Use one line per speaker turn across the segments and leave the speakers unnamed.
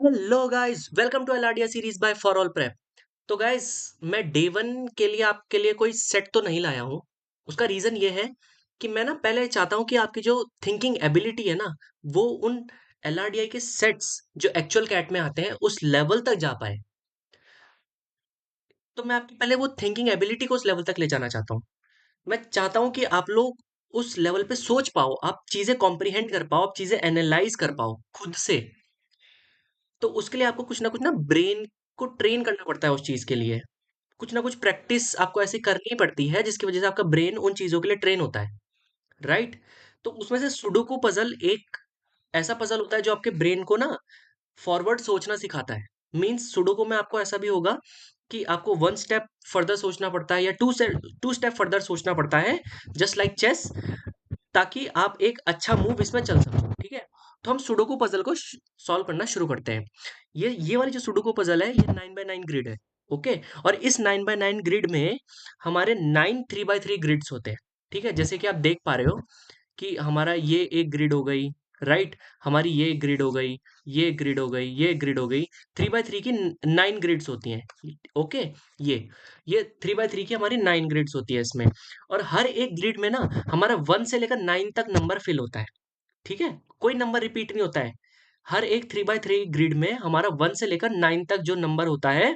Hello guys, welcome to एलआरडिया series by for all prep. तो guys, मैं day one के लिए आपके लिए कोई सेट तो नहीं लाया हूँ। उसका रीजन ये है कि मैं ना पहले चाहता हूँ कि आपकी जो थिंकिंग एबिलिटी है ना, वो उन एलआरडीआई के सेट्स जो एक्चुअल कैट में आते हैं उस लेवल तक जा पाए। तो मैं आपकी पहले वो थिंकिंग एबिलिटी को उस लेवल तक ले जाना चाहता हूँ। मैं चाहता हूँ कि आप लोग उस लेवल पे सोच पाओ, आप चीजें कॉम्प्रिहेंड कर पाओ, आप चीजें एनालाइज कर पाओ खुद से। तो उसके लिए आपको कुछ ना ब्रेन को ट्रेन करना पड़ता है उस चीज के लिए। कुछ ना कुछ प्रैक्टिस आपको ऐसी करनी पड़ती है जिसकी वजह से आपका ब्रेन उन चीजों के लिए ट्रेन होता है। राइट। तो उसमें से सुडोकू पजल एक ऐसा पजल होता है जो आपके ब्रेन को ना फॉरवर्ड सोचना सिखाता है। मीन्स सुडोकू में आपको ऐसा भी होगा कि आपको वन स्टेप फर्दर सोचना पड़ता है या टू स्टेप फर्दर सोचना पड़ता है, जस्ट लाइक चेस, ताकि आप एक अच्छा मूव इसमें चल सको। ठीक है। तो हम सुडोकू पजल को सॉल्व करना शुरू करते हैं। ये वाली जो सुडोकू पजल है, ये 9x9 ग्रिड है। ओके। और इस 9x9 ग्रिड में हमारे 9 3x3 ग्रिड्स होते हैं। ठीक है, जैसे कि आप देख पा रहे हो कि हमारा ये एक ग्रिड हो गई। राइट। हमारी ये एक ग्रिड हो गई, ये एक ग्रिड हो गई, ये एक ग्रिड हो गई। 3x3 की 9 ग्रिड्स होती हैं। ओके। ये ये 3x3 की हमारी 9 ग्रिड्स होती है इसमें। और हर एक ग्रिड में ना हमारा 1 से लेकर 9 तक नंबर फिल होता है। ठीक है। कोई नंबर रिपीट नहीं होता है। हर एक 3x3 ग्रिड में हमारा 1 से लेकर 9 तक जो नंबर होता है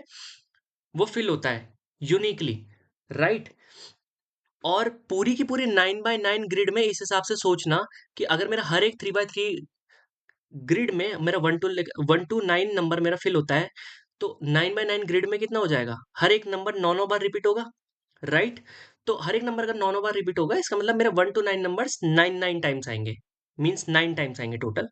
वो फिल होता है यूनिकली। राइट। और पूरी की पूरी 9x9 ग्रिड में इस हिसाब से सोचना कि अगर मेरा हर एक 3x3 ग्रिड में मेरा 1 to 9 नंबर मेरा फिल होता है, तो 9x9 ग्रिड में कितना हो जाएगा? हर एक नंबर 9 बार रिपीट होगा। राइट। तो हर एक नंबर अगर 9 बार रिपीट होगा, इसका मतलब मेरा 1 to 9 नंबर्स 9 9 टाइम्स आएंगे। मीन्स 9 टाइम्स आएंगे टोटल,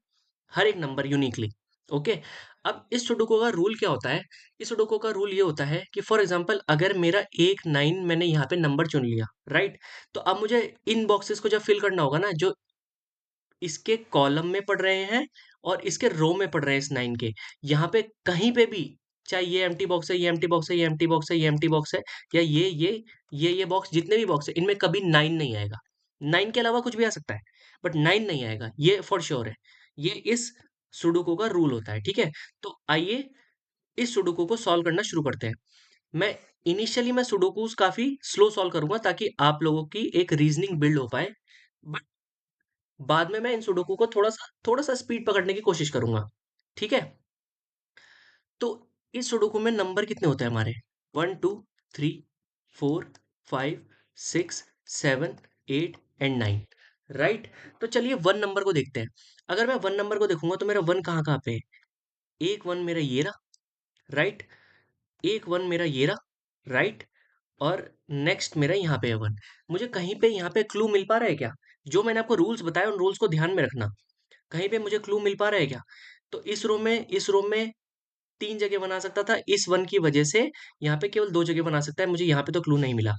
हर एक नंबर यूनिकली। ओके। अब इस सुडोकू का रूल क्या होता है? इस सुडोकू का रूल ये होता है कि फॉर एग्जांपल अगर मेरा एक 9 मैंने यहाँ पे नंबर चुन लिया। राइट। तो अब मुझे इन बॉक्सेस को जब फिल करना होगा ना, जो इसके कॉलम में पड़ रहे हैं और इसके रो में पड़ रहे हैं इस 9 के, यहाँ पे कहीं पे भी, चाहे ये एम्प्टी बॉक्स है, ये एम्प्टी बॉक्स है, ये एम्प्टी बॉक्स है, ये एम्प्टी बॉक्स है, या ये बॉक्स, जितने भी बॉक्स है इनमें कभी 9 नहीं आएगा। 9 के अलावा कुछ भी आ सकता है, बट 9 नहीं आएगा, ये फॉर श्योर है। ये इस सुडोकू का रूल होता है। ठीक है। तो आइए इस सुडोकू को सॉल्व करना शुरू करते हैं। मैं इनिशियली मैं सुडोकूज काफी स्लो सॉल्व करूंगा ताकि आप लोगों की एक रीजनिंग बिल्ड हो पाए। बट बाद में मैं इन सुडोकू को थोड़ा सा स्पीड पकड़ने की कोशिश करूंगा। ठीक है। तो इस सुडोकू में नंबर कितने होते हैं हमारे? 1 2 3 4 5 6 7 8 एंड 9। राइट। तो चलिए वन नंबर को देखते हैं। अगर मैं वन नंबर को देखूंगा तो मेरा वन कहाँ कहाँ पे है? एक वन मेरा ये रहा। राइट। एक वन मेरा ये रहा। राइट। और नेक्स्ट मेरा यहाँ पे है वन। मुझे कहीं पे यहाँ पे क्लू मिल पा रहा है क्या? जो मैंने आपको रूल्स बताए उन रूल्स को ध्यान में रखना। कहीं पे मुझे क्लू मिल पा रहा है क्या? तो इस रो में 3 जगह बना सकता था, इस वन की वजह से यहाँ पे केवल 2 जगह बना सकता है। मुझे यहाँ पे तो क्लू नहीं मिला।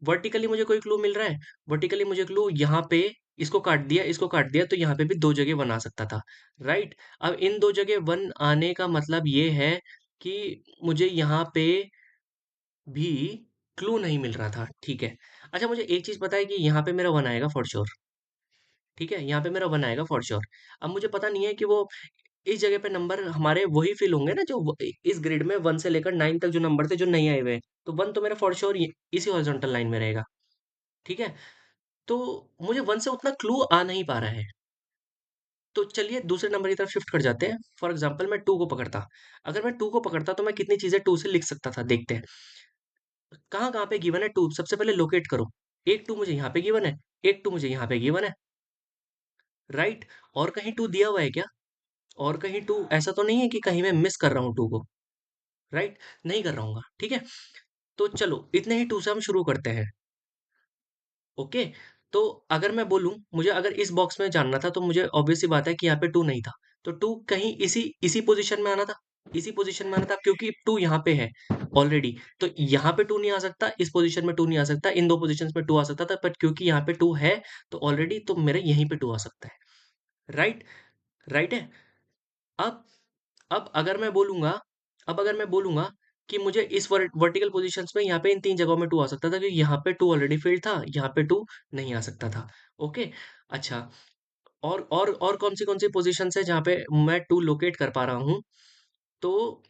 वर्टिकली मुझे कोई क्लू मिल रहा है? वर्टिकली मुझे क्लू यहाँ पे, इसको काट दिया तो यहाँ पे भी 2 जगह बना सकता था। राइट। अब इन 2 जगह वन आने का मतलब ये है कि मुझे यहाँ पे भी क्लू नहीं मिल रहा था। ठीक है। अच्छा, मुझे एक चीज पता है कि यहाँ पे मेरा वन आएगा फॉर श्योर। ठीक है, यहाँ पे मेरा वन आएगा फॉर श्योर। अब मुझे पता नहीं है कि वो इस जगह पे नंबर हमारे वही फिल होंगे ना, जो इस ग्रिड में 1 से लेकर 9 तक जो नंबर थे जो नहीं आए हुए हैं। तो वन तो मेरा फॉर श्योर इसी हॉरिजॉन्टल लाइन में रहेगा। ठीक है। तो मुझे वन से उतना क्लू आ नहीं पा रहा है। तो चलिए दूसरे नंबर की तरफ शिफ्ट कर जाते हैं। फॉर एग्जाम्पल मैं टू को पकड़ता। अगर मैं टू को पकड़ता तो मैं कितनी चीजें टू से लिख सकता था, देखते हैं। कहाँ कहाँ पे गिवन है टू, सबसे पहले लोकेट करो। एक टू मुझे यहाँ पे गिवन है, एक टू मुझे यहाँ पे गिवन है। राइट। और कहीं टू दिया हुआ है क्या? और कहीं टू ऐसा तो नहीं है कि कहीं मैं मिस कर रहा हूँ टू को? राइट। नहीं कर रहा हूँ। ठीक है। तो चलो इतने ही टू से हम शुरू करते हैं। ओके। तो अगर मैं बोलूं, मुझे अगर इस बॉक्स में जानना था तो मुझे ऑब्वियस सी बात है कि यहाँ पे टू नहीं था। तो टू कहीं इसी इसी पोजीशन में आना था। इसी पोजीशन में आना था क्योंकि टू यहाँ पे है ऑलरेडी। तो यहाँ पे टू नहीं आ सकता, इस पोजीशन में टू नहीं आ सकता, इन दो पोजीशंस में टू आ सकता था, बट क्योंकि यहाँ पे टू है तो ऑलरेडी तो मेरे यहीं पे टू आ सकता है। राइट। राइट है। अब अब अगर मैं बोलूंगा अब अगर मैं बोलूंगा कि मुझे इस वर्टिकल पोजीशंस में यहाँ पे इन 3 जगहों में टू आ सकता था, क्योंकि यहाँ पे टू ऑलरेडी फिल्ड था, यहाँ पे टू नहीं आ सकता था। ओके। अच्छा। और कौन सी पोजीशंस है जहाँ पे मैं टू लोकेट कर पा रहा हूँ? तो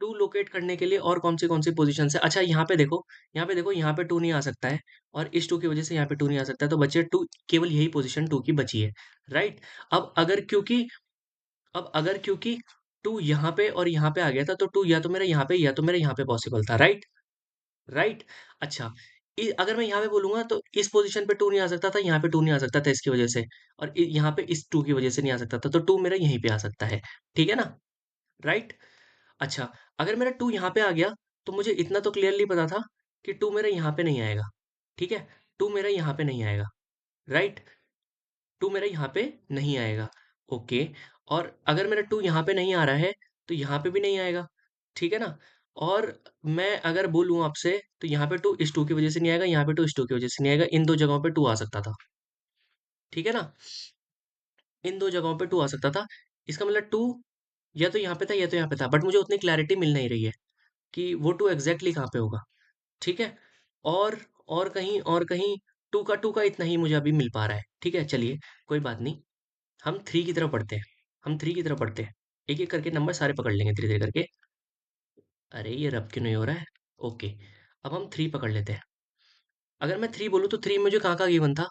टू लोकेट करने के लिए और कौन सी पोजीशन है? अच्छा, यहाँ पे देखो, यहाँ पे देखो, यहाँ पे टू नहीं आ सकता है, और इस टू की वजह से यहाँ पे टू नहीं आ सकता है, तो बचे टू, केवल यही पोजीशन टू की बची है। राइट। अब अगर क्योंकि अब अगर क्योंकि टू यहाँ पे और यहाँ पे आ गया था, तो टू या तो मेरा यहाँ पे या तो मेरा यहाँ पे पॉसिबल था। राइट। राइट। अच्छा, अगर मैं यहाँ पे बोलूंगा तो इस पोजीशन पे टू नहीं आ सकता था, यहाँ पे टू नहीं आ सकता था इसकी वजह से, और यहाँ पे इस टू की वजह से नहीं आ सकता था, तो टू मेरा यहीं पे आ सकता है। ठीक है ना? राइट। अच्छा, अगर मेरा टू यहाँ पे आ गया, तो मुझे इतना तो क्लियरली पता था कि टू मेरा यहाँ पे नहीं आएगा। ठीक है? टू मेरा यहाँ पे नहीं आएगा। राइट। टू मेरा यहाँ पे नहीं आएगा। ओके। और अगर मेरा टू यहाँ पे नहीं आ रहा है, तो यहाँ पे भी नहीं आएगा। ठीक है ना? और मैं अगर बोलूँ आपसे, तो यहाँ पे टू इस टू की वजह से नहीं आएगा, यहाँ पे टू इस टू की वजह से नहीं आएगा, इन दो जगहों पे टू आ सकता था। ठीक है ना? इन दो जगहों पे टू आ सकता था। इसका मतलब टू या तो यहाँ पे था या तो यहाँ पे था, बट मुझे उतनी क्लैरिटी मिल नहीं रही है कि वो टू एग्जैक्टली कहाँ पे होगा। ठीक है? और और कहीं टू का इतना ही मुझे अभी मिल पा रहा है। ठीक है, चलिए, कोई बात नहीं। हम थ्री की तरफ बढ़ते हैं। हम थ्री की तरफ बढ़ते हैं। एक एक करके नंबर सारे पकड़ लेंगे धीरे धीरे करके। अरे, ये रब क्यों नहीं हो रहा है? ओके। अब हम थ्री पकड़ लेते हैं। अगर मैं थ्री बोलूँ, तो थ्री मुझे कहाँ का गिवन था?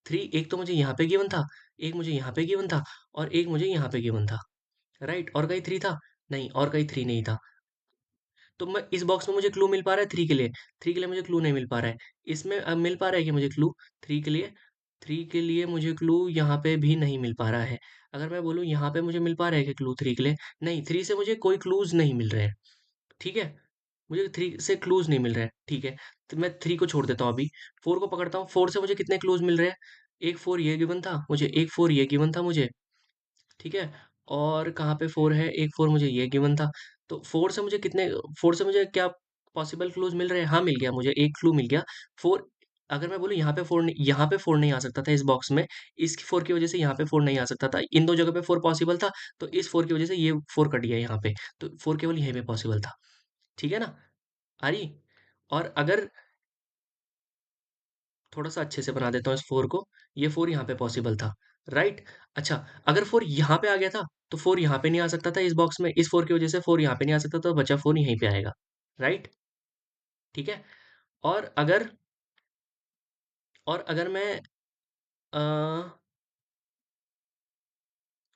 थ्री एक तो मुझे यहाँ पे गिवन था, एक मुझे यहाँ पे गिवन था, और एक मुझे यहाँ पे गिवन था। राइट। और कहीं थ्री था? नहीं, और कहीं थ्री नहीं था। तो मैं इस बॉक्स में मुझे क्लू मिल पा रहा है थ्री के लिए? थ्री के लिए मुझे क्लू नहीं मिल पा रहा है। इसमें अब मिल पा रहा है कि मुझे क्लू थ्री के लिए? थ्री के लिए मुझे क्लू यहाँ पे भी नहीं मिल पा रहा है। अगर मैं बोलूँ यहाँ पे मुझे मिल पा रहा है कि क्लू थ्री के लिए? नहीं, थ्री से मुझे कोई क्लूज नहीं मिल रहे हैं। ठीक है? मुझे थ्री से क्लूज नहीं मिल रहे हैं। ठीक है, तो मैं थ्री को छोड़ देता हूँ अभी। फोर को पकड़ता हूँ। फोर से मुझे कितने क्लूज मिल रहे हैं? एक फोर ये गिवन था मुझे, एक फोर ये गिवन था मुझे। ठीक है? और कहाँ पे 4 है? एक 4 मुझे ये गिवन था। तो 4 से मुझे क्या पॉसिबल क्लूज़ मिल रहे हैं? हाँ, मिल गया मुझे, एक क्लू मिल गया। 4, अगर मैं बोलूँ यहाँ पे 4 नहीं आ सकता था इस बॉक्स में, इस 4 की वज़ह से यहाँ पे 4 नहीं आ सकता था। इन 2 जगह पे 4 पॉसिबल था, तो इस 4 की वज़ह से ये 4 कट गया यहाँ पे, तो 4 केवल यहीं पे पॉसिबल था। ठीक है ना? आ रही? और अगर थोड़ा-सा अच्छे से बना देता हूँ इस 4 को, ये 4 यहाँ पे पॉसिबल था, राइट? अच्छा, अगर 4 यहाँ पे आ गया था, तो 4 यहाँ पे नहीं आ सकता था इस बॉक्स में, इस 4 की वजह से 4 यहाँ पे नहीं आ सकता, तो बचा 4 यहीं पे आएगा, राइट? ठीक है? और अगर और अगर मैं अ,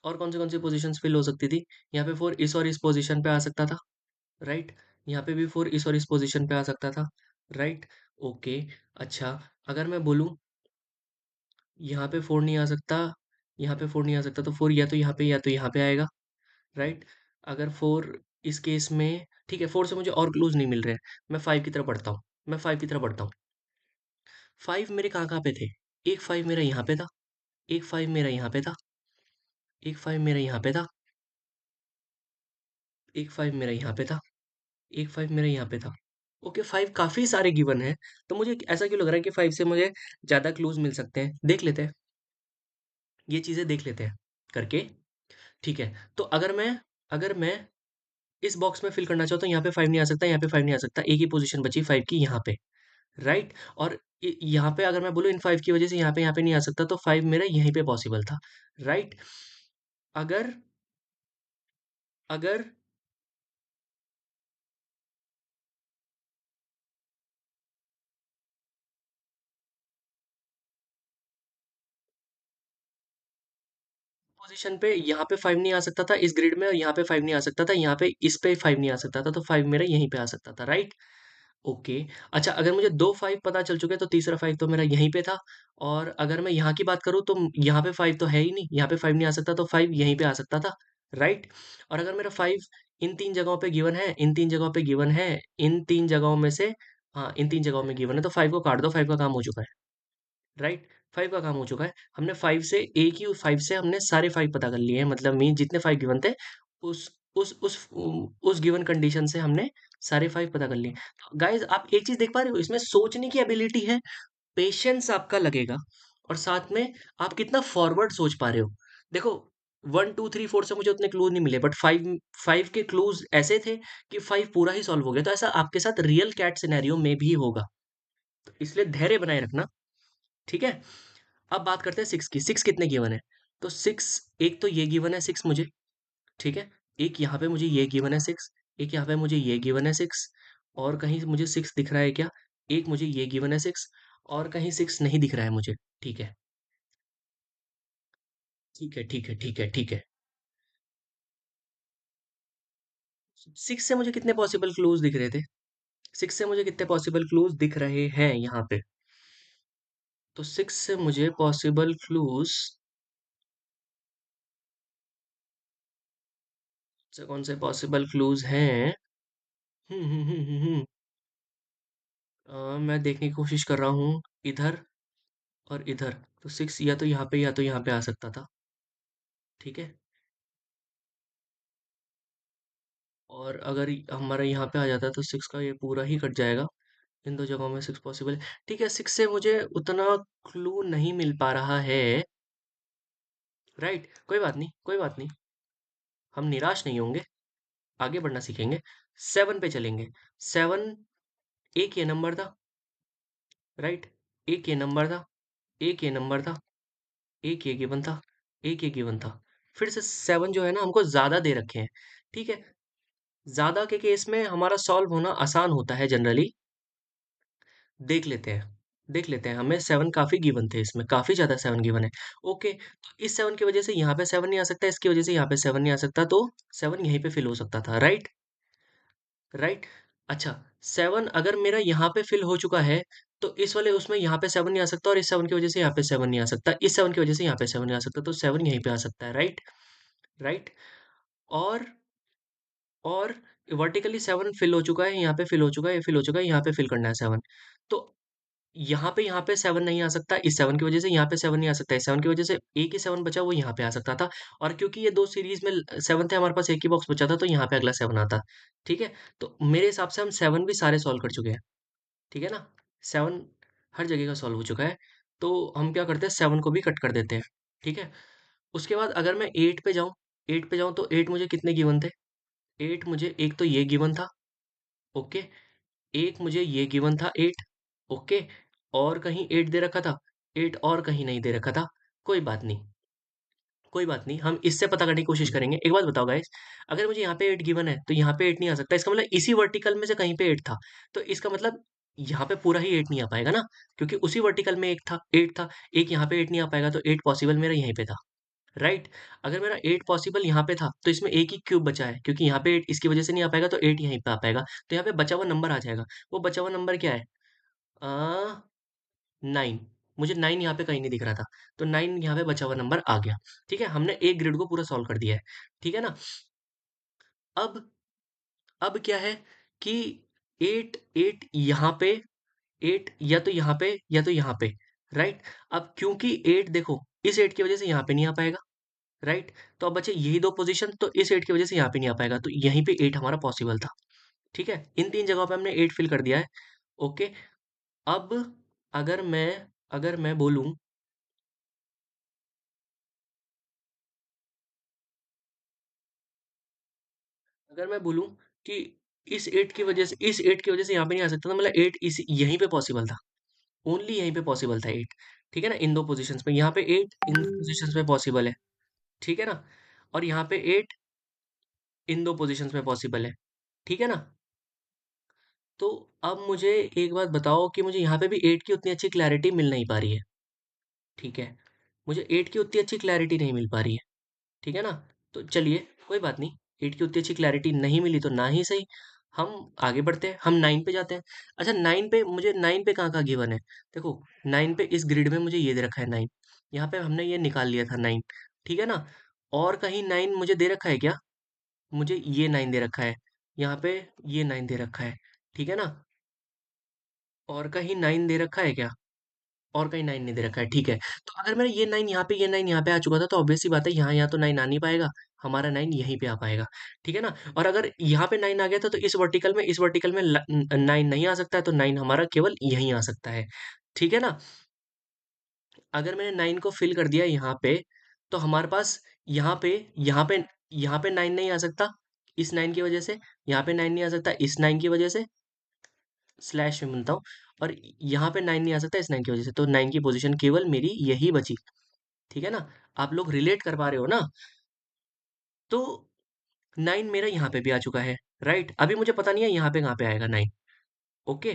और कौन सी पोज़ीशंस फ़िल हो सकती थी? यहाँ पे 4 इस और इस पोज़ीशन पे आ सकता था, राइट? यहाँ पे भी 4 इस और इस पोज़ीशन पे आ सकता था, राइट? ओके। अच्छा, अगर मैं बोलूँ यहाँ पे 4 नहीं आ सकता, यहाँ पे 4 नहीं आ सकता, तो 4 या तो यहाँ पे या तो यहाँ पे आएगा, राइट? अगर 4 इस केस में, ठीक है, 4 से मुझे और क्लूज़ नहीं मिल रहे हैं। मैं 5 की तरफ बढ़ता हूँ। मैं 5 की तरफ बढ़ता हूँ। 5 मेरे कहाँ-कहाँ पे थे? एक 5 मेरा यहाँ पे था, एक 5 मेरा यहाँ पे था, एक 5 मेरा यहाँ पे था, एक 5 मेरा यहाँ पे था, एक 5 मेरा यहाँ पे था। ओके, 5 काफ़ी सारे गिवन हैं, तो मुझे ऐसा क्यों लग रहा है कि 5 से मुझे ज़्यादा क्लूज़ मिल सकते हैं? देख लेते हैं, ये चीज़ें देख लेते हैं करके, ठीक है? तो अगर मैं इस बॉक्स में फिल करना चाहता हूँ, यहाँ पे 5 नहीं आ सकता, यहाँ पे 5 नहीं आ सकता, एक ही पोज़ीशन बची 5 की यहाँ पे, राइट? और यहाँ पे अगर मैं बोलूँ इन 5 की वजह से यहाँ पे नहीं आ सकता, तो 5 मेरा यहीं पे पॉसिबल था, राइट? अगर अगर पोजीशन पे यहाँ पे 5 नहीं आ सकता था इस ग्रिड में, और यहाँ पे 5 नहीं आ सकता था, यहाँ पे इस पे 5 नहीं आ सकता था, तो 5 मेरा यहीं पे आ सकता था, राइट? ओके। अच्छा, अगर मुझे 2 5 पता चल चुके, तो तीसरा 5 तो मेरा यहीं पे था। और अगर मैं यहाँ की बात करूँ, तो यहाँ पे 5 तो है ही नहीं, यहाँ पे 5 नहीं आ सकता, तो 5 यहीं पे आ सकता था, राइट? और अगर मेरा 5 इन 3 जगहों पे गिवन है, इन 3 जगहों पे गिवन है, इन 3 जगहों में से, हाँ, इन 3 जगहों में गिवन है, तो 5 को काट दो, 5 का काम हो चुका है, राइट? 5 का काम हो चुका है। हमने 5 से एक ही 5 से हमने सारे 5 पता कर लिए हैं, मतलब मीन जितने 5 गिवन थे, उस उस गिवन कंडीशन से हमने सारे 5 पता कर लिए। गाइस, आप एक चीज देख पा रहे हो, इसमें सोचने की एबिलिटी है, पेशेंस आपका लगेगा, और साथ में आप कितना फॉरवर्ड सोच पा रहे हो। देखो, 1 2 3 4 से मुझे उतने क्लूज नहीं मिले, बट 5 5 के क्लूज ऐसे थे कि 5 पूरा ही सॉल्व हो गया। तो ऐसा आपके साथ रियल कैट सिनेरियो में भी होगा, तो इसलिए धैर्य बनाए रखना। ठीक है? अब बात करते हैं 6 की। 6 कितने गिवन है? तो 6, एक तो ये गिवन है 6 मुझे, ठीक है? एक यहाँ पे मुझे ये गिवन है 6, एक यहाँ पे मुझे ये गिवन है 6, और कहीं मुझे 6 दिख रहा है क्या? एक मुझे ये गिवन है 6, और कहीं 6 नहीं दिख रहा है मुझे। ठीक है, ठीक है, ठीक है, ठीक है, ठीक है। 6 से मुझे कितने पॉसिबल क्लूज दिख रहे थे? 6 से मुझे कितने पॉसिबल क्लूज दिख रहे हैं यहाँ पे? तो 6 से मुझे पॉसिबल क्लूज से कौन से पॉसिबल क्लूज हैं? मैं देखने की कोशिश कर रहा हूँ, इधर और इधर। तो 6 या तो यहाँ पे या तो यहाँ पे आ सकता था। ठीक है, और अगर हमारा यहाँ पे आ जाता तो 6 का ये पूरा ही कट जाएगा। इन दो जगहों में 6 पॉसिबल है। ठीक है, 6 से मुझे उतना क्लू नहीं मिल पा रहा है। राइट, कोई बात नहीं, कोई बात नहीं। हम निराश नहीं होंगे, आगे बढ़ना सीखेंगे। 7 पे चलेंगे। 7 एक ये नंबर था। राइट, एक ये नंबर था, एक ये नंबर था, एक ये गिवन था, एक ये गिवन था। फिर से 7 जो है ना, हमको ज्यादा दे रखे हैं। ठीक है, ज्यादा के केस में हमारा सॉल्व होना आसान होता है जनरली। देख लेते हैं, देख लेते हैं। हमें 7 काफी गिवन थे, इसमें काफी ज्यादा 7 गिवन है। ओके, तो इस 7 की वजह से यहाँ पे 7 नहीं आ सकता, इसकी वजह से यहाँ पे 7 नहीं आ सकता, तो 7 यहीं पे फिल हो सकता था। Right, right. अच्छा, 7 अगर मेरा यहाँ पे फिल हो चुका है, तो इस वाले उसमें यहाँ पे 7 नहीं आ सकता, और इस 7 की वजह से यहाँ पे 7 नहीं आ सकता, इस 7 की वजह से यहाँ पे 7 नहीं आ सकता, तो 7 यहीं पे आ सकता है। Right, right. और और वर्टिकली 7 फिल हो चुका है, यहाँ पे फिल हो चुका है, ये फिल हो चुका है, यहाँ पे फिल करना है 7। तो यहाँ पे 7 नहीं आ सकता, इस 7 की वजह से यहाँ पे 7 नहीं आ सकता, इस 7 की वजह से एक ही 7 बचा, वो यहाँ पे आ सकता था। और क्योंकि ये दो सीरीज में 7 थे, हमारे पास एक ही बॉक्स बचा था, तो यहाँ पे अगला 7 आता। ठीक है, तो मेरे हिसाब से हम 7 भी सारे सॉल्व कर चुके हैं। ठीक है ना, 7 हर जगह का सॉल्व हो चुका है। तो हम क्या करते हैं, 7 को भी कट कर देते हैं। ठीक है, उसके बाद अगर मैं 8 पे जाऊं, 8 पे जाऊं तो 8 मुझे कितने गिवन थे? 8 मुझे एक तो ये गिवन था। ओके, एक मुझे ये गिवन था 8। ओके, और कहीं 8 दे रखा था, 8 और कहीं नहीं दे रखा था। कोई बात नहीं, कोई बात नहीं, हम इससे पता करने की कोशिश करेंगे। एक बात बताओ गाइस, अगर मुझे यहाँ पे 8 गिवन है तो यहाँ पे 8 नहीं आ सकता, इसका मतलब इसी वर्टिकल में से कहीं पे 8 था। तो इसका मतलब यहाँ पे पूरा ही 8 नहीं आ पाएगा ना, क्योंकि उसी वर्टिकल में एक था, 8 था। एक यहाँ पे 8 नहीं आ पाएगा, तो 8 पॉसिबल मेरा यहीं पे था। राइट, अगर मेरा 8 पॉसिबल यहाँ पे था, तो इसमें एक ही क्यूब बचा है, क्योंकि यहाँ पे 8 इसकी वजह से नहीं आ पाएगा, तो 8 यहीं पे आ पाएगा। तो यहाँ पे बचा हुआ नंबर आ जाएगा। वो बचा हुआ नंबर क्या है? आ, 9। मुझे 9 यहाँ पे कहीं नहीं दिख रहा था, तो 9 यहाँ पे बचा हुआ नंबर आ गया। ठीक है, हमने एक ग्रिड को पूरा सॉल्व कर दिया है। ठीक है ना, अब अब क्या है कि 8 8 यहाँ पे, 8 या तो यहाँ पे या तो यहाँ पे। राइट, अब क्योंकि 8 देखो, इस 8 की वजह से यहाँ पे नहीं आ पाएगा। राइट, तो अब बचे यही दो पोजीशन, तो इस 8 की वजह से यहाँ पे नहीं आ पाएगा, तो यहीं पे 8 हमारा पॉसिबल था। ठीक है, इन तीन जगहों पे हमने 8 फिल कर दिया है। ओके, अब अगर मैं अगर मैं बोलूं, अगर मैं बोलूं कि इस 8 की वजह से यहाँ पे नहीं आ सकता था, मतलब 8 इस यहीं पे पॉसिबल था। ओनली यहीं पे पॉसिबल था 8। ठीक है ना, इन दो पोजीशंस पे, यहाँ पे 8 इन दो पोजीशंस पे पॉसिबल है। ठीक है ना, और यहाँ पे 8 इन दो पोजीशंस में पॉसिबल है। ठीक है ना, तो अब मुझे एक बात बताओ कि मुझे यहाँ पे भी 8 की उतनी अच्छी क्लैरिटी मिल नहीं पा रही है। ठीक है, मुझे 8 की उतनी अच्छी क्लैरिटी नहीं मिल पा रही है। ठीक है ना, तो चलिए, कोई बात नहीं। 8 की उतनी अच्छी क्लैरिटी नहीं मिली तो ना ही सही, हम आगे बढ़ते हैं, हम 9 पे जाते हैं। अच्छा, 9 पे मुझे, 9 पे कहाँ गिवन है? देखो, 9 पे इस ग्रिड में मुझे ये दे रखा है 9। यहाँ पे हमने ये निकाल लिया था 9। ठीक है ना, और कहीं 9 मुझे दे रखा है क्या? मुझे ये 9 दे रखा है, यहाँ पे ये 9 दे रखा है। ठीक है ना, और कहीं 9 दे रखा है क्या? और कहीं 9 नहीं दे रखा है। ठीक है, तो अगर मेरा ये 9 यहाँ पे, ये 9 यहाँ पे आ चुका था, तो ऑब्वियस सी बात है, यहाँ यहाँ तो 9 आ नहीं पाएगा। हमारा 9 यहीं पे आ पाएगा। ठीक है ना, और अगर यहाँ पे 9 आ गया था, तो इस वर्टिकल में 9 नहीं आ सकता है, तो 9 हमारा केवल यहीं आ सकता है। ठीक है ना, अगर मैंने 9 को फिल कर दिया यहाँ पे, तो हमारे पास यहाँ पे यहाँ पे यहाँ पे 9 नहीं आ सकता, इस 9 की वजह से। यहाँ पे 9 नहीं आ सकता, इस 9 की वजह से, स्लैश में बनता हूँ। और यहाँ पे 9 नहीं आ सकता, इस 9 की वजह से, तो 9 की पोजीशन केवल मेरी यही बची। ठीक है ना, आप लोग रिलेट कर पा रहे हो ना? तो नाइन मेरा यहाँ पे भी आ चुका है। राइट, अभी मुझे पता नहीं है यहाँ पे कहाँ पे आएगा nine. Okay,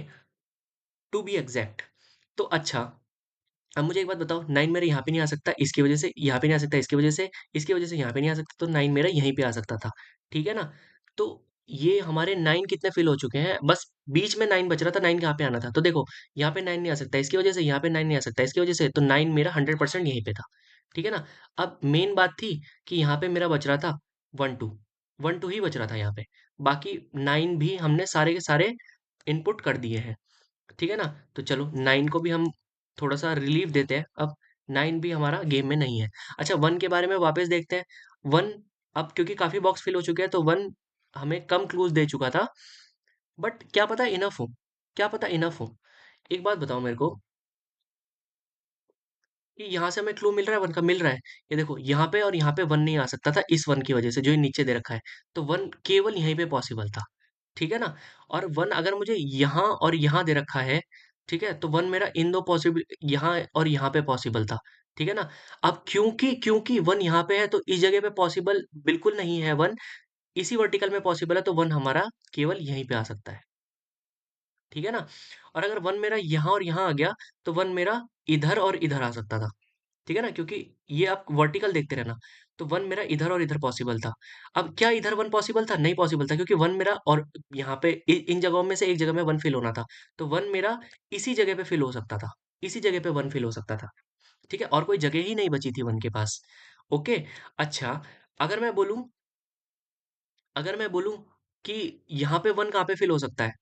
to be exact. तो अच्छा, अब मुझे एक बात बताओ, नाइन मेरा यहाँ पे नहीं आ सकता इसकी वजह से, यहाँ पे नहीं आ सकता इसकी वजह से, इसकी वजह से यहाँ पे नहीं आ सकता, तो नाइन मेरा यहीं पे आ सकता था। ठीक है ना? तो ये हमारे नाइन कितने फिल हो चुके हैं, बस बीच में नाइन बच रहा था, नाइन कहाँ पे आना था, तो देखो यहाँ पे नाइन नहीं आ सकता इसकी वजह से, यहाँ पे नाइन नहीं आ सकता इसकी वजह से, तो नाइन मेरा 100% यहीं पे था। ठीक है ना? अब मेन बात थी कि यहाँ पे मेरा बच रहा था वन टू, वन टू ही बच रहा था यहाँ पे, बाकी नाइन भी हमने सारे के सारे इनपुट कर दिए हैं। ठीक है ना? तो चलो 9 को भी हम थोड़ा-सा रिलीफ देते हैं। अब 9 भी हमारा गेम में नहीं है। अच्छा, 1 के बारे में वापस देखते हैं। 1 अब क्योंकि काफ़ी बॉक्स फिल हो चुके हैं तो 1 हमें कम क्लूज़ दे चुका था। बट क्या पता इनफ हो? क्या पता इनफ हो? एक बात बताओ मेरे को कि यहाँ से हमें क्लू मिल रहा है 1 का, मिल रहा है। ये देखो यहाँ पे और यहाँ पे 1 नहीं आ सकता था इस 1 की वज़ह से जो ये नीचे दे रखा है। तो 1 केवल यहीं पे पॉसिबल था। ठीक है ना? और 1 अगर मुझे यहाँ और यहाँ दे रखा है, ठीक है? तो 1 मेरा इन 2 पॉसिबल यहाँ और यहाँ पे पॉसिबल था। ठीक है ना? अब क्योंकि क्योंकि 1 यहाँ पे है तो इस जगह पे पॉसिबल बिल्कुल नहीं है 1, इसी वर्टिकल में पॉसिबल है तो 1 हमारा केवल यहीं पे आ सकता है। ठीक है ना? और अगर 1 मेरा यहाँ और यहाँ आ गया तो 1 मेरा इधर और इधर आ सकता था। ठीक है ना? क्योंकि ये आप वर्टिकल देखते रहना, तो 1 मेरा इधर और इधर पॉसिबल था। अब क्या इधर 1 पॉसिबल था? नहीं पॉसिबल था क्योंकि 1 मेरा और यहाँ पे इन जगहों में से एक जगह में 1 फिल होना था। तो 1 मेरा इसी जगह पे फिल हो सकता था। इसी जगह पे 1 फिल हो सकता था। ठीक है? और कोई जगह ही नहीं बची थी 1 के पास। ओके? अच्छा, अगर मैं बोलूँ अगर मैं बोलूँ कि यहाँ पे 1 कहाँ पे फिल हो सकता है?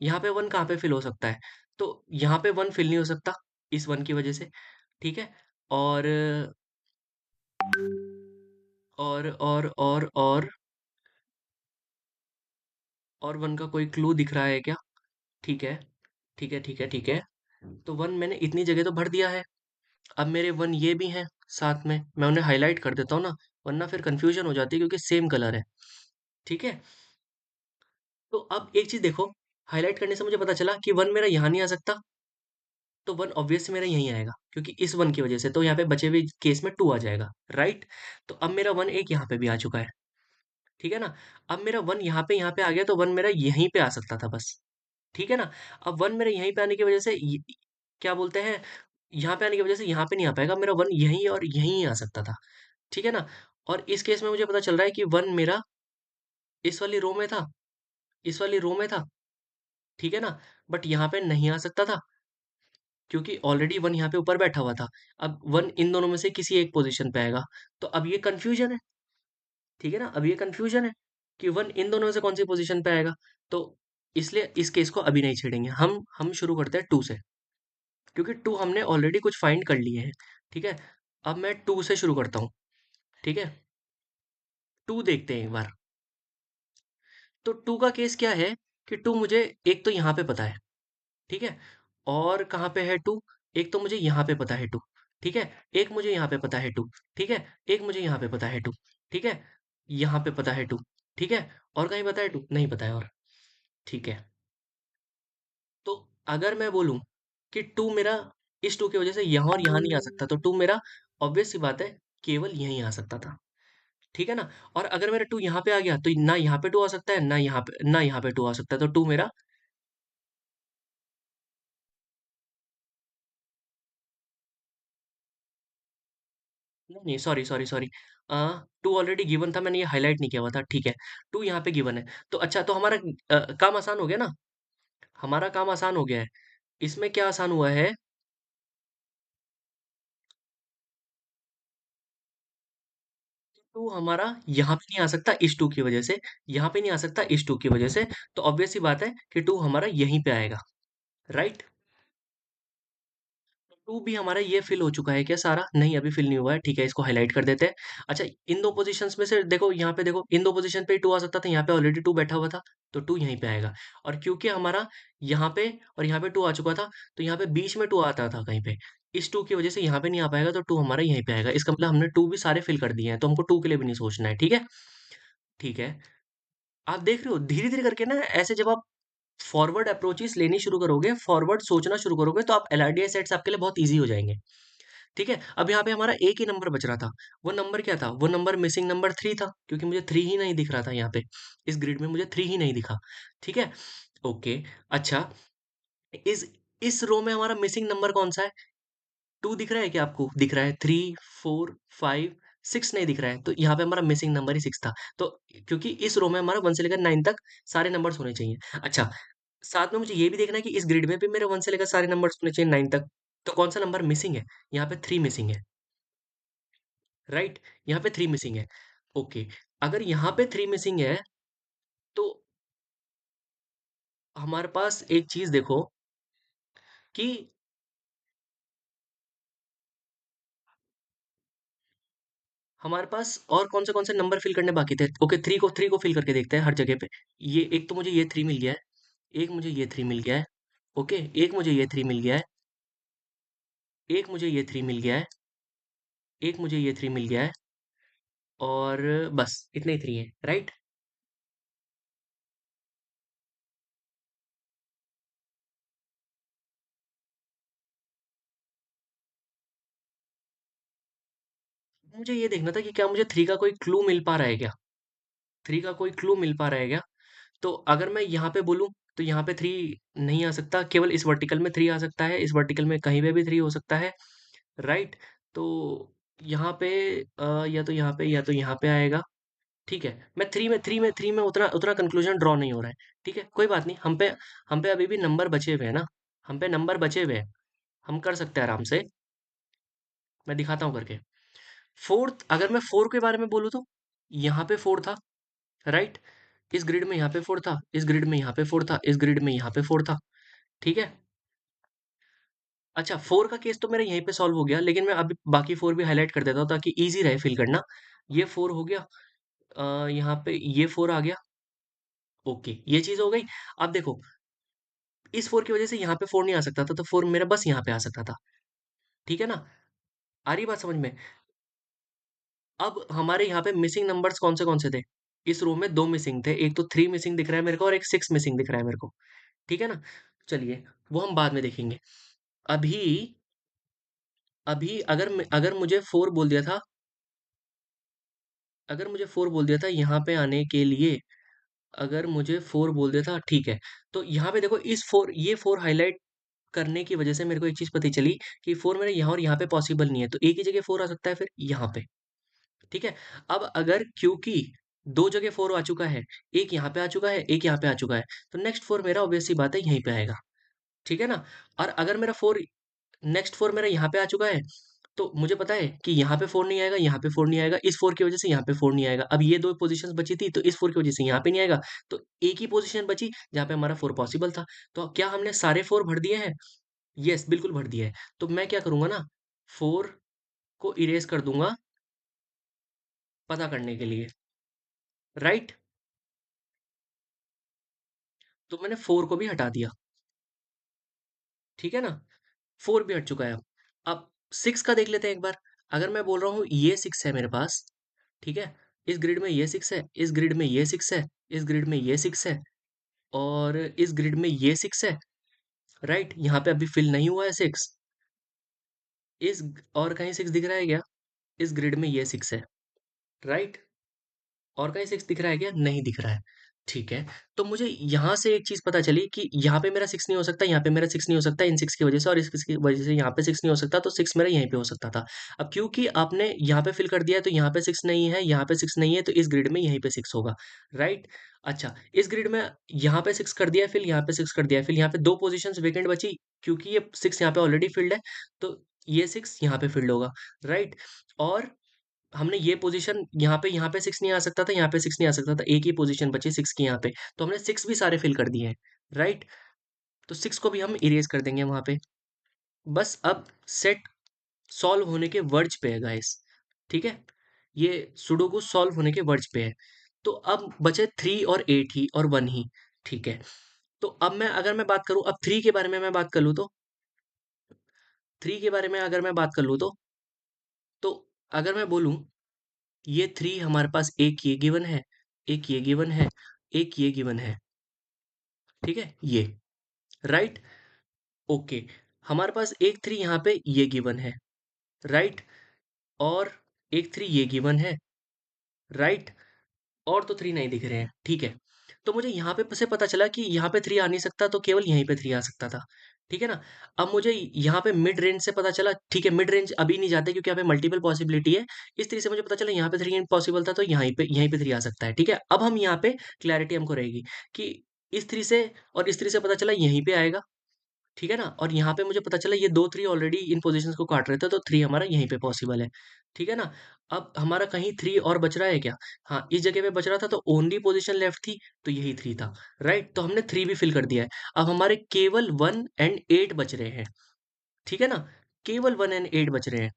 यहाँ पे 1 कहाँ पे फिल हो सकता है? तो यहाँ पे 1 फिल नहीं हो सकता, इस 1 की वजह से। ठीक है? और और 1 का कोई क्लू दिख रहा है क्या? ठीक है, ठीक है, ठीक है, ठीक है। तो 1 मैंने इतनी जगह तो भर दिया है। अब मेरे 1 ये भी हैं साथ में, मैं उन्हें हाइलाइट कर देता हूँ ना, वरना फिर कन्फ्यूजन हो जाती है क्योंकि सेम कलर है। ठीक है? तो अब एक चीज़ देखो, हाइलाइट करने से मुझे पता चला कि 1 मेरा यहाँ नहीं आ सकता, तो 1 ऑब्वियस से मेरा यहीं आएगा क्योंकि इस 1 की वजह से, तो यहाँ पे बचे हुए केस में 2 आ जाएगा, राइट? तो अब मेरा 1 एक यहाँ पे भी आ चुका है। ठीक है ना? अब मेरा 1 यहाँ पे आ गया तो 1 मेरा यहीं पे आ सकता था बस। ठीक है ना? अब 1 मेरे यहीं पे आने की वज़ह से क्या बोलते हैं, यहाँ पे आने की वज़ह से यहाँ पे नहीं आ पाएगा, मेरा 1 यहीं और यहीं आ सकता था। ठीक है ना? और इस केस में मुझे पता चल रहा है कि 1 मेरा इस वाली रो में था, इस वाली रो में था, ठीक है ना? बट यहाँ पे नहीं आ सकता था क्योंकि ऑलरेडी 1 यहाँ पे ऊपर बैठा हुआ था। अब 1 इन दोनों में से किसी एक पोज़ीशन पे आएगा। तो अब ये कन्फ्यूज़न है, ठीक है ना? अब ये कन्फ्यूज़न है कि 1 इन दोनों में से कौन-सी पोज़ीशन पे आएगा। तो इसलिए इस केस को अभी नहीं छेड़ेंगे। हम शुरू करते हैं 2 से। क्योंकि 2 हमने ऑलरेडी कुछ फाइंड कर लिए हैं, ठीक है? अब मैं 2 से शुरू करता हूँ, ठीक है? 2 देखते हैं एक बार। तो 2 का केस क्या है कि 2 मुझे एक तो यहाँ पे पता है, ठीक है? और कहाँ पे है 2? एक तो मुझे यहाँ पे पता है 2, ठीक है? एक मुझे यहाँ पे पता है 2, ठीक है? एक मुझे यहाँ पे पता है 2, ठीक है? यहाँ पे पता है 2, ठीक है? और कहीं पता है 2? नहीं पता है और, ठीक है? तो अगर मैं बोलूँ कि 2 मेरा इस 2 की वज़ह से यहाँ और यहाँ नहीं आ सकता, तो 2 मेरा ऑब्वियस सी बात है केवल यहीं आ सकता था। ठीक है ना? और अगर मेरा 2 यहाँ पे आ गया, तो ना यहाँ पे 2 आ सकता है, ना यहाँ पे 2 आ सकता है, तो 2 मेरा नहीं, नहीं, sorry, sorry, sorry. 2 already given था, मैंने ये हाइलाइट नहीं किया हुआ था, ठीक है। 2 यहाँ पे गिवन है। तो अच्छा, तो हमारा काम आसान हो गया ना? हमारा काम आसान हो गया है। इसमें क्या आसान हुआ है, 2 हमारा यहाँ पे नहीं आ सकता इस 2 की वज़ह से, यहाँ पे नहीं आ सकता इस 2 की वज़ह से, तो ऑब्वियस सी बात है कि 2 हमारा यहीं पे आएगा, राइट? 2 भी हमारा ये फिल हो चुका है क्या सारा? नहीं, अभी फिल नहीं हुआ है। ठीक है, इसको हाइलाइट कर देते हैं। अच्छा, इन 2 पोज़ीशंस में से देखो, यहाँ पे देखो, इन 2 पोज़ीशन पे ही 2 आ सकता था, यहाँ पे ऑलरेडी 2 बैठा हुआ था, तो 2 यहीं पे आएगा। और क्योंकि हमारा यहाँ पे और यहाँ पे 2 आ चुका था, तो यहाँ पे बीच में 2 आता था कहीं पे। इस 2 की वज़ह से यहाँ पे नहीं आ पाएगा, तो 2 हमारा यहीं पे आएगा। इसका मतलब हमने 2 भी सारे फिल कर दिए हैं, तो हमको 2 के लिए भी नहीं सोचना है, ठीक है? ठीक है। आप देख रहे हो, धीरे-धीरे करके ना ऐसे जब आप फॉरवर्ड अप्रोचेज़ लेनी शुरू करोगे, फॉरवर्ड सोचना शुरू करोगे, तो आप एलआरडीआई सेट्स आपके लिए बहुत ईज़ी हो जाएँगे। ठीक है, अब यहाँ पे हमारा एक ही नंबर बच रहा था। वो नंबर क्या था? वो नंबर मिसिंग नंबर 3 था, क्योंकि मुझे 3 ही नहीं दिख रहा था यहाँ पे। इस ग्रिड में मुझे 3 ही नहीं दिखा। ठीक है? ओके। अच्छा, इस इस रो में हमारा मिसिंग नंबर कौन सा है? 2 दिख रहा है क्या आपको? दिख रहा है। 3, 4, 5, 6 नहीं दिख रहा है, तो यहाँ पे हमारा मिसिंग नंबर ही 6 था। तो क्योंकि इस रो में हमारा 1 से लेकर 9 तक सारे नंबर्स होने चाहिए। अच्छा, साथ में मुझे ये भी देखना है कि इस ग्रिड में भी मेरे 1 से लेकर सारे नंबर्स होने चाहिए 9 तक। तो कौन सा नंबर मिसिंग है? यहाँ पे 3 मिसिंग है, राइट? यहाँ पे 3 मिसिंग है। ओके, अगर यहाँ पे 3 मिसिंग है, तो हमारे पास एक चीज़ देखो कि हमारे पास और कौन से नंबर फिल करने बाकी थे? ओके, 3 को फिल करके देखते हैं हर जगह पे। ये एक तो मुझे ये 3 मिल गया है, एक मुझे ये 3 मिल गया है, ओके, एक मुझे ये 3 मिल गया है, एक मुझे ये 3 मिल गया है, एक मुझे ये 3 मिल गया है, और बस इतने ही 3 हैं, राइट? मुझे ये देखना था कि क्या मुझे 3 का कोई क्लू मिल पा रहा है क्या? 3 का कोई क्लू मिल पा रहा है क्या? तो अगर मैं यहाँ पे बोलूँ, तो यहाँ पे 3 नहीं आ सकता, केवल इस वर्टिकल में 3 आ सकता है, इस वर्टिकल में कहीं पे भी 3 हो सकता है, राइट? तो यहाँ पे या तो यहाँ पे या तो यहाँ पे आएगा। ठीक है, मैं 3 में उतना उतना कंक्लूजन ड्रॉ नहीं हो रहा है। ठीक है, कोई बात नहीं, हम पे अभी भी नंबर बचे हुए हैं ना, हम पे नंबर बचे हुए हैं, हम कर सकते हैं आराम से। मैं दिखाता हूँ करके। फोर्थ, अगर मैं 4 के बारे में बोलूँ तो यहाँ पे 4 था, राइट? इस ग्रिड में यहाँ पे 4 था, इस ग्रिड में यहाँ पे 4 था, इस ग्रिड में यहाँ पे 4 था। ठीक है? अच्छा, 4 का केस तो मेरा यहीं पे सॉल्व हो गया, लेकिन मैं अभी बाकी 4 भी हाइलाइट कर देता हूँ ताकि ईज़ी रहे फिल करना। ये 4 हो गया, यहाँ पे ये 4 आ गया, ओके, ये चीज़ हो गई। अब देखो, इस 4 की वजह से यहाँ पे 4 नहीं आ सकता था, तो 4 मेरा बस यहाँ पे आ सकता था। ठीक है ना? आ रही बात समझ में? अब हमारे यहाँ पे मिसिंग नंबर्स कौन से थे? इस रो में 2 मिसिंग थे, एक तो 3 मिसिंग दिख रहा है मेरे को और एक 6 मिसिंग दिख रहा है मेरे को। ठीक है ना? चलिए, वो हम बाद में देखेंगे। अभी अभी अगर मुझे 4 बोल दिया था, अगर मुझे 4 बोल दिया था यहाँ पे आने के लिए, अगर मुझे 4 बोल दिया था, ठीक है। तो यहाँ पे देखो, इस 4, ये 4 हाइलाइट करने की वजह से मेरे को एक चीज़ पता चली कि 4 मेरे यहाँ और यहाँ पे पॉसिबल नहीं है, तो एक ही जगह 4 आ सकता है फिर यहाँ पे। ठीक है? अब अगर क्योंकि 2 जगह 4 आ चुका है, एक यहाँ पे आ चुका है, एक यहाँ पे आ चुका है, तो नेक्स्ट 4 मेरा ऑब्वियस सी बात है यहीं पे आएगा। ठीक है ना? और अगर मेरा 4, नेक्स्ट 4 मेरा यहाँ पे आ चुका है, तो मुझे पता है कि यहाँ पे 4 नहीं आएगा, यहाँ पे 4 नहीं आएगा, इस 4 की वजह से यहाँ पे 4 नहीं आएगा। अब ये 2 पोज़ीशंस बची थी, तो इस 4 की वजह से यहाँ पे नहीं आएगा, तो एक ही पोज़ीशन बची जहाँ पे हमारा 4 पॉसिबल था। तो क्या हमने सारे 4 भर दिए हैं? येस, बिल्कुल भर दिए हैं। तो मैं क्या करूँगा ना, 4 को इरेज़ कर दूँगा पता करने के लिए, राइट? तो मैंने 4 को भी हटा दिया, ठीक है ना? 4 भी हट चुका है अब। अब 6 का देख लेते हैं एक बार। अगर मैं बोल रहा हूँ ये 6 है मेरे पास, ठीक है? इस ग्रिड में ये 6 है, इस ग्रिड में ये 6 है, इस ग्रिड में ये 6 है, और इस ग्रिड में ये 6 है, राइट? यहाँ पे अभी फिल नहीं हुआ है 6। और कहीं 6 दिख रहा है क्या? इस ग्रिड में ये 6 है, राइट? और कहीं 6 दिख रहा है क्या? नहीं दिख रहा है। ठीक है, तो मुझे यहाँ से एक चीज़ पता चली कि यहाँ पे मेरा 6 नहीं हो सकता, यहाँ पे मेरा 6 नहीं हो सकता इन 6 की वज़ह से, और इस की वज़ह से यहाँ पे 6 नहीं हो सकता, तो 6 मेरा यहीं पे हो सकता था। अब क्योंकि आपने यहाँ पे फिल कर दिया है, तो यहाँ पे 6 नहीं है, यहाँ पे 6 नहीं है, तो इस ग्रिड में यहीं पे 6 होगा, राइट? अच्छा, इस ग्रिड में यहाँ पे 6 कर दिया है, फिर यहाँ पे 6 कर दिया है, फिर यहाँ पे 2 पोज़ीशंस वैकेंट बची, क्योंकि ये 6 यहाँ पे ऑलरेडी फिल्ड है, तो ये 6 यहाँ पे फिल्ड होगा, राइट? और हमने ये पोजीशन यहाँ पे 6 नहीं आ सकता था, यहाँ पे 6 नहीं आ सकता था, एक ही पोजीशन बची 6 की यहाँ पे, तो हमने 6 भी सारे फिल कर दिए हैं, राइट? तो 6 को भी हम इरेज कर देंगे वहां पे। बस अब सेट सॉल्व होने के वर्ज पे है गाइस, ठीक है? ये सुडोकू सॉल्व होने के वर्ज पे है। तो अब बचे 3 और 8 ही और 1 ही, ठीक है? तो अब मैं अगर मैं बात करूं, अब 3 के बारे में मैं बात कर लूं, तो 3 के बारे में अगर मैं बात कर लूं, तो अगर मैं बोलूं, ये 3 हमारे पास, एक ये गिवन है, एक ये गिवन है, एक ये गिवन है, ठीक है? ये, राइट? ओके, हमारे पास एक 3 यहाँ पे ये गिवन है, राइट? और एक 3 ये गिवन है, राइट? और तो 3 नहीं दिख रहे हैं, ठीक है। तो मुझे यहाँ पे से पता चला कि यहाँ पे 3 आ नहीं सकता, तो केवल यहीं पे 3 आ सकता था, ठीक है ना? अब मुझे यहाँ पे मिड रेंज से पता चला, ठीक है, मिड रेंज अभी नहीं जाते क्योंकि यहाँ पे मल्टीपल पॉसिबिलिटी है। इस तरीके से मुझे पता चला यहाँ पे 3 इम्पॉसिबल था, तो यहीं पे 3 आ सकता है, ठीक है? अब हम यहाँ पे क्लैरिटी हमको रहेगी कि इस 3 से और इस 3 से पता चला यहीं पे आएगा, ठीक है ना? और यहाँ पे मुझे पता चला ये 2 3 ऑलरेडी इन पोज़ीशंस को काट रहे थे, तो 3 हमारा यहीं पे पॉसिबल है, ठीक है ना? अब हमारा कहीं 3 और बच रहा है क्या? हाँ, इस जगह पे बच रहा था तो ओनली पोज़ीशन लेफ्ट थी, तो यही 3 था, राइट? तो हमने 3 भी फिल कर दिया है। अब हमारे केवल 1 एंड 8 बच रहे हैं, ठीक है ना? केवल 1 एंड 8 बच रहे हैं।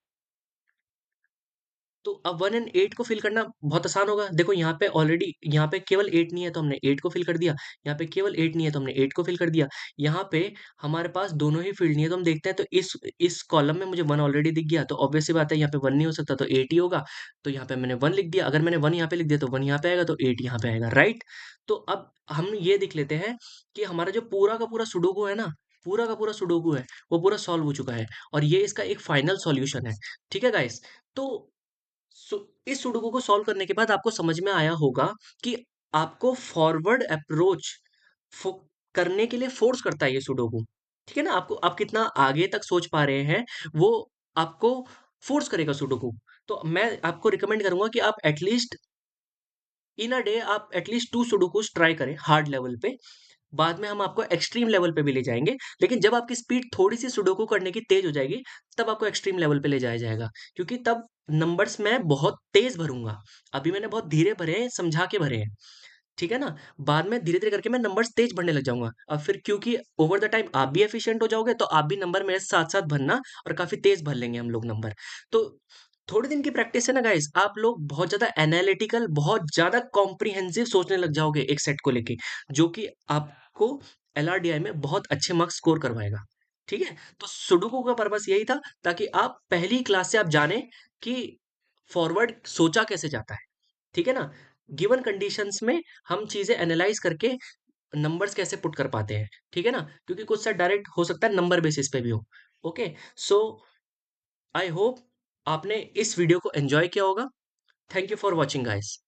तो अब 1 एंड 8 को फिल करना बहुत आसान होगा। देखो यहाँ पे ऑलरेडी यहाँ पे केवल 8 नहीं है तो हमने 8 को फिल कर दिया। यहाँ पे केवल 8 नहीं है तो हमने 8 को फिल कर दिया। यहाँ पे हमारे पास दोनों ही फील्ड नहीं है तो हम देखते हैं तो इस कॉलम में मुझे 1 ऑलरेडी दिख गया तो ऑब्वियस सी बात है यहाँ पे 1 नहीं हो सकता तो 8 ही होगा। तो यहाँ पे मैंने 1 लिख दिया। अगर मैंने 1 यहाँ पे लिख दिया तो 1 यहाँ पे आएगा तो 8 यहाँ पे आएगा, राइट? तो अब हम ये देख लेते हैं कि हमारा जो पूरा का पूरा सुडोकू है ना, पूरा का पूरा सुडोकू है, वो पूरा सॉल्व हो चुका है और ये इसका एक फाइनल सॉल्यूशन है। ठीक है गाइस? तो इस सुडोकू को सॉल्व करने के बाद आपको समझ में आया होगा कि आपको फॉरवर्ड अप्रोच करने के लिए फोर्स करता है ये सुडोकू, ठीक है ना? आपको आप कितना आगे तक सोच पा रहे हैं वो आपको फोर्स करेगा सुडोकू। तो मैं आपको रिकमेंड करूंगा कि आप एटलीस्ट इन अ डे आप एटलीस्ट 2 सुडोकूस ट्राई करें हार्ड लेवल पे। बाद में हम आपको एक्सट्रीम लेवल पे भी ले जाएंगे, लेकिन जब आपकी स्पीड थोड़ी सी सुडोकू करने की तेज हो जाएगी तब आपको एक्सट्रीम लेवल पे ले जाया जाएगा, क्योंकि तब नंबर्स मैं बहुत तेज भरूंगा। अभी मैंने बहुत धीरे भरे हैं, समझा के भरे हैं, ठीक है ना? बाद में धीरे-धीरे करके मैं नंबर्स तेज भरने लग जाऊँगा। अब फिर क्योंकि ओवर द टाइम आप भी एफिशिएंट हो जाओगे, तो आप भी नंबर मेरे साथ-साथ भरना और काफ़ी तेज भर लेंगे हम लोग नंबर। तो थोड़े दिन की प्रैक्टिस है ना गाइस, आप लोग बहुत ज़्यादा एनालिटिकल, बहुत ज़्यादा कॉम्प्रिहेंसिव सोचने लग जाओगे एक सेट को लेके, जो कि आपको एलआरडीआई में बहुत अच्छे मार्क्स स्कोर करवाएगा। ठीक है? तो सुडोकू का पर्पस यही था ताकि आप पहली क्लास से आप जानें कि फॉरवर्ड सोचा कैसे जाता है। ठीक है ना? गिवन कंडीशंस में हम चीज़ें एनालाइज़ करके नंबर्स कैसे पुट कर पाते हैं, ठीक है ना? क्योंकि कुछ सेट डायरेक्ट हो सकता है नंबर बेसिस पे भी हो। ओके, सो आई होप आपने इस वीडियो को एन्जॉय किया होगा। Thank you for watching guys.